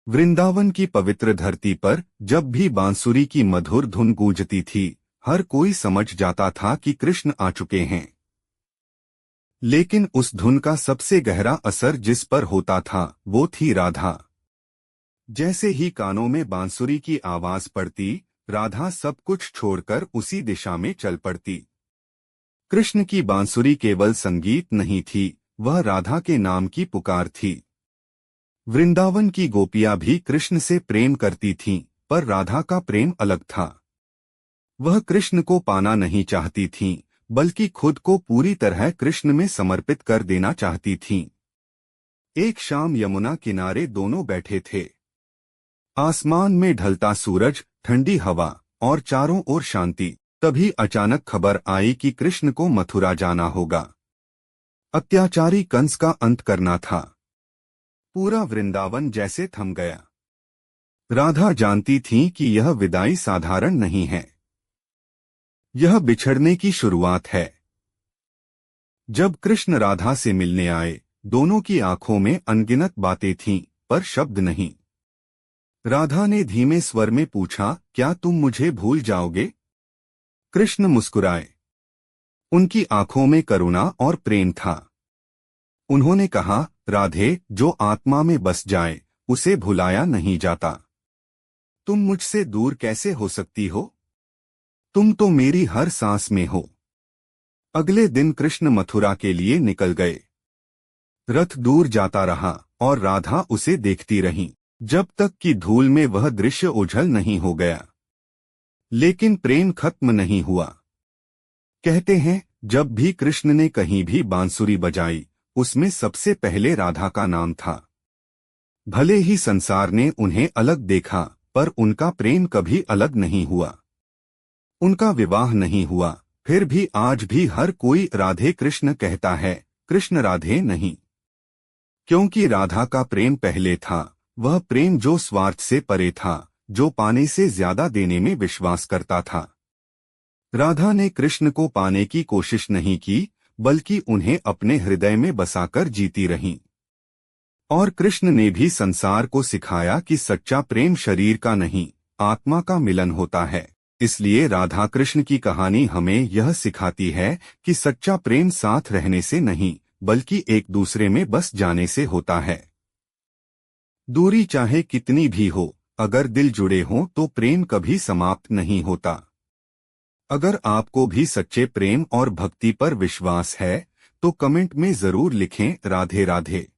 वृंदावन की पवित्र धरती पर जब भी बांसुरी की मधुर धुन गूंजती थी, हर कोई समझ जाता था कि कृष्ण आ चुके हैं। लेकिन उस धुन का सबसे गहरा असर जिस पर होता था वो थी राधा। जैसे ही कानों में बांसुरी की आवाज पड़ती, राधा सब कुछ छोड़कर उसी दिशा में चल पड़ती। कृष्ण की बांसुरी केवल संगीत नहीं थी, वह राधा के नाम की पुकार थी। वृंदावन की गोपियां भी कृष्ण से प्रेम करती थीं, पर राधा का प्रेम अलग था। वह कृष्ण को पाना नहीं चाहती थीं, बल्कि खुद को पूरी तरह कृष्ण में समर्पित कर देना चाहती थीं। एक शाम यमुना किनारे दोनों बैठे थे। आसमान में ढलता सूरज, ठंडी हवा और चारों ओर शांति। तभी अचानक खबर आई कि कृष्ण को मथुरा जाना होगा। अत्याचारी कंस का अंत करना था। पूरा वृंदावन जैसे थम गया। राधा जानती थी कि यह विदाई साधारण नहीं है। यह बिछड़ने की शुरुआत है। जब कृष्ण राधा से मिलने आए, दोनों की आंखों में अनगिनत बातें थीं, पर शब्द नहीं। राधा ने धीमे स्वर में पूछा, क्या तुम मुझे भूल जाओगे? कृष्ण मुस्कुराए। उनकी आंखों में करुणा और प्रेम था। उन्होंने कहा, राधे, जो आत्मा में बस जाए उसे भुलाया नहीं जाता। तुम मुझसे दूर कैसे हो सकती हो? तुम तो मेरी हर सांस में हो। अगले दिन कृष्ण मथुरा के लिए निकल गए। रथ दूर जाता रहा और राधा उसे देखती रही, जब तक कि धूल में वह दृश्य ओझल नहीं हो गया। लेकिन प्रेम खत्म नहीं हुआ। कहते हैं, जब भी कृष्ण ने कहीं भी बांसुरी बजाई, उसमें सबसे पहले राधा का नाम था। भले ही संसार ने उन्हें अलग देखा, पर उनका प्रेम कभी अलग नहीं हुआ। उनका विवाह नहीं हुआ, फिर भी आज भी हर कोई राधे कृष्ण कहता है, कृष्ण राधे नहीं। क्योंकि राधा का प्रेम पहले था, वह प्रेम जो स्वार्थ से परे था, जो पाने से ज्यादा देने में विश्वास करता था। राधा ने कृष्ण को पाने की कोशिश नहीं की, बल्कि उन्हें अपने हृदय में बसाकर जीती रहीं। और कृष्ण ने भी संसार को सिखाया कि सच्चा प्रेम शरीर का नहीं, आत्मा का मिलन होता है। इसलिए राधा कृष्ण की कहानी हमें यह सिखाती है कि सच्चा प्रेम साथ रहने से नहीं, बल्कि एक दूसरे में बस जाने से होता है। दूरी चाहे कितनी भी हो, अगर दिल जुड़े हों तो प्रेम कभी समाप्त नहीं होता। अगर आपको भी सच्चे प्रेम और भक्ति पर विश्वास है, तो कमेंट में जरूर लिखें, राधे राधे।